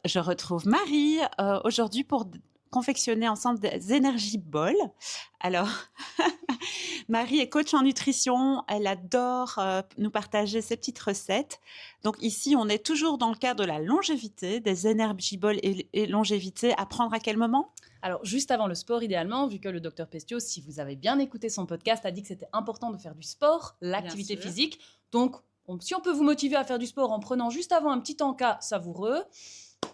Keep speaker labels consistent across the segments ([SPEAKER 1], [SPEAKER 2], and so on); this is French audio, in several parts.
[SPEAKER 1] je retrouve Marie aujourd'hui pour confectionner ensemble des Energy Balls. Alors, Marie est coach en nutrition, elle adore nous partager ses petites recettes. Donc ici, on est toujours dans le cadre de la longévité, des Energy Balls et longévité. À prendre à quel moment?
[SPEAKER 2] Alors, juste avant le sport, idéalement, vu que le docteur Pestio, si vous avez bien écouté son podcast, a dit que c'était important de faire du sport, l'activité physique. Donc, si on peut vous motiver à faire du sport en prenant juste avant un petit encas savoureux,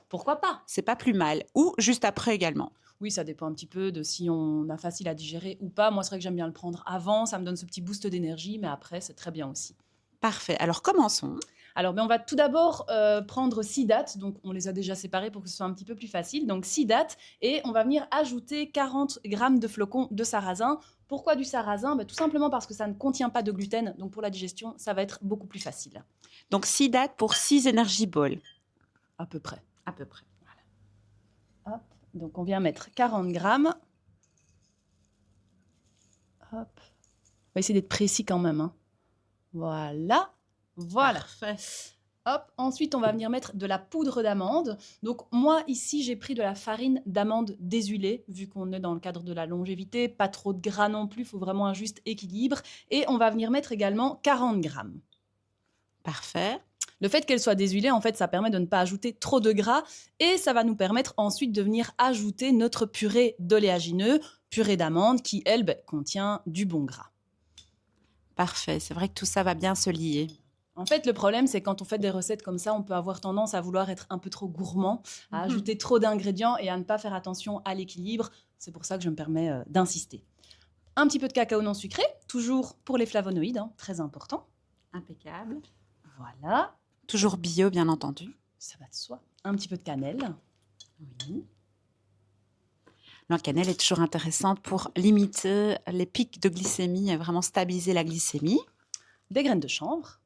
[SPEAKER 2] pourquoi pas?
[SPEAKER 1] C'est pas plus mal. Ou juste après également.
[SPEAKER 2] Oui, ça dépend un petit peu de si on a facile à digérer ou pas. Moi, c'est vrai que j'aime bien le prendre avant, ça me donne ce petit boost d'énergie, mais après, c'est très bien aussi.
[SPEAKER 1] Parfait. Alors, commençons.
[SPEAKER 2] Alors, on va tout d'abord prendre 6 dattes. Donc, on les a déjà séparées pour que ce soit un petit peu plus facile. Donc, 6 dattes. Et on va venir ajouter 40 grammes de flocons de sarrasin. Pourquoi du sarrasin? Tout simplement parce que ça ne contient pas de gluten. Donc, pour la digestion, ça va être beaucoup plus facile.
[SPEAKER 1] Donc, 6 dattes pour 6 Energy Balls.
[SPEAKER 2] À peu près.
[SPEAKER 1] À peu près.
[SPEAKER 2] Voilà. Hop. Donc, on vient mettre 40 grammes. Hop. On va essayer d'être précis quand même. Voilà. Voilà.
[SPEAKER 1] Parfait.
[SPEAKER 2] Hop. Ensuite, on va venir mettre de la poudre d'amande. Donc, moi, ici, j'ai pris de la farine d'amande déshuilée, vu qu'on est dans le cadre de la longévité. Pas trop de gras non plus, il faut vraiment un juste équilibre. Et on va venir mettre également 40 grammes.
[SPEAKER 1] Parfait.
[SPEAKER 2] Le fait qu'elle soit déshuilée, en fait, ça permet de ne pas ajouter trop de gras. Et ça va nous permettre ensuite de venir ajouter notre purée d'oléagineux, purée d'amande, qui, elle, contient du bon gras.
[SPEAKER 1] Parfait. C'est vrai que tout ça va bien se lier.
[SPEAKER 2] En fait, le problème, c'est quand on fait des recettes comme ça, on peut avoir tendance à vouloir être un peu trop gourmand, à ajouter trop d'ingrédients et à ne pas faire attention à l'équilibre. C'est pour ça que je me permets d'insister. Un petit peu de cacao non sucré, toujours pour les flavonoïdes, très important.
[SPEAKER 1] Impeccable.
[SPEAKER 2] Voilà.
[SPEAKER 1] Toujours bio, bien entendu.
[SPEAKER 2] Ça va de soi. Un petit peu de cannelle.
[SPEAKER 1] Oui. La cannelle est toujours intéressante pour limiter les pics de glycémie et vraiment stabiliser la glycémie.
[SPEAKER 2] Des graines de chanvre.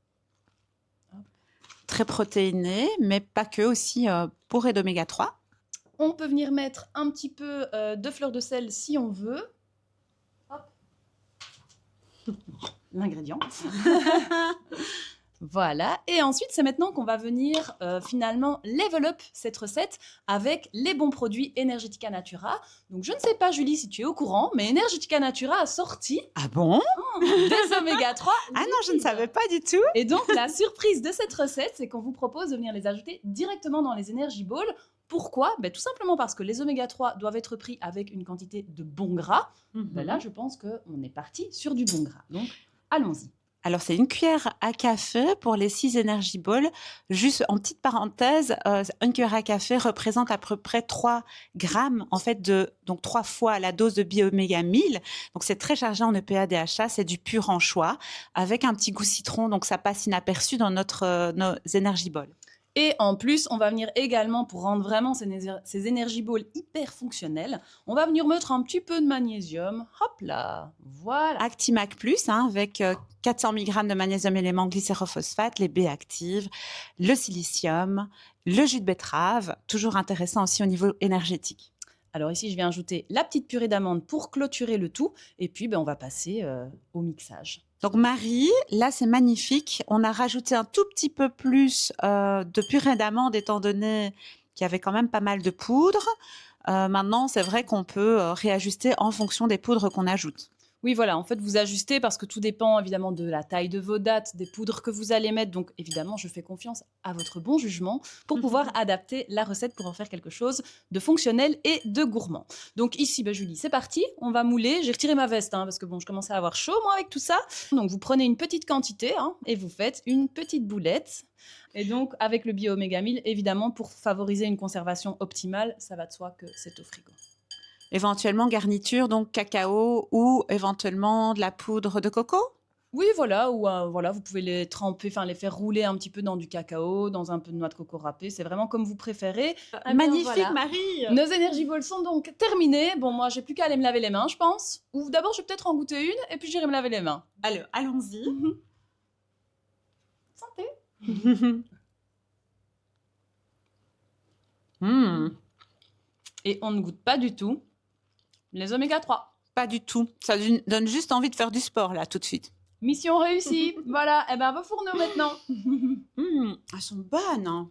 [SPEAKER 1] Très protéinées, mais pas que, aussi bourrées d'oméga 3.
[SPEAKER 2] On peut venir mettre un petit peu de fleur de sel si on veut. Hop. L'ingrédient. Voilà. Et ensuite, c'est maintenant qu'on va venir finalement level up cette recette avec les bons produits Energetica Natura. Donc, je ne sais pas, Julie, si tu es au courant, mais Energetica Natura a sorti
[SPEAKER 1] Ah bon?
[SPEAKER 2] des oméga 3.
[SPEAKER 1] Ah non, je ne savais pas du tout.
[SPEAKER 2] Et donc, la surprise de cette recette, c'est qu'on vous propose de venir les ajouter directement dans les Energy Balls. Pourquoi? Tout simplement parce que les oméga 3 doivent être pris avec une quantité de bon gras. Là, je pense qu'on est parti sur du bon gras. Donc, allons-y.
[SPEAKER 1] Alors, c'est une cuillère à café pour les 6 Energy Balls. Juste en petite parenthèse, une cuillère à café représente à peu près 3 grammes, en fait, donc 3 fois la dose de Bioméga 1000. Donc, c'est très chargé en EPA, DHA. C'est du pur anchois avec un petit goût citron. Donc, ça passe inaperçu dans nos Energy Balls.
[SPEAKER 2] Et en plus, on va venir également, pour rendre vraiment ces Energy Balls hyper fonctionnels, on va venir mettre un petit peu de magnésium. Hop là, voilà.
[SPEAKER 1] Actimac Plus, avec 400 mg de magnésium élément glycérophosphate, les B-actives, le silicium, le jus de betterave, toujours intéressant aussi au niveau énergétique.
[SPEAKER 2] Alors ici, je vais ajouter la petite purée d'amande pour clôturer le tout. Et puis, on va passer au mixage.
[SPEAKER 1] Donc Marie, là c'est magnifique. On a rajouté un tout petit peu plus de purée d'amande étant donné qu'il y avait quand même pas mal de poudre. Maintenant, c'est vrai qu'on peut réajuster en fonction des poudres qu'on ajoute.
[SPEAKER 2] Oui, voilà, en fait, vous ajustez parce que tout dépend évidemment de la taille de vos dattes, des poudres que vous allez mettre. Donc, évidemment, je fais confiance à votre bon jugement pour pouvoir adapter la recette pour en faire quelque chose de fonctionnel et de gourmand. Donc, ici, Julie, c'est parti. On va mouler. J'ai retiré ma veste parce que je commençais à avoir chaud, moi, avec tout ça. Donc, vous prenez une petite quantité et vous faites une petite boulette. Et donc, avec le Bio-Oméga 1000, évidemment, pour favoriser une conservation optimale, ça va de soi que c'est au frigo.
[SPEAKER 1] Éventuellement garniture, donc cacao ou éventuellement de la poudre de coco?
[SPEAKER 2] Oui, voilà, ou vous pouvez les tremper, les faire rouler un petit peu dans du cacao, dans un peu de noix de coco râpée, c'est vraiment comme vous préférez.
[SPEAKER 1] Magnifique,
[SPEAKER 2] voilà.
[SPEAKER 1] Marie!
[SPEAKER 2] Nos Energy Balls sont donc terminés. Bon, moi, j'ai plus qu'à aller me laver les mains, je pense. Ou d'abord, je vais peut-être en goûter une, et puis j'irai me laver les mains.
[SPEAKER 1] Allez, allons-y.
[SPEAKER 2] Santé! Et on ne goûte pas du tout les oméga 3.
[SPEAKER 1] Pas du tout. Ça donne juste envie de faire du sport, là, tout de suite.
[SPEAKER 2] Mission réussie. Voilà, vos fourneaux maintenant.
[SPEAKER 1] Elles sont bonnes.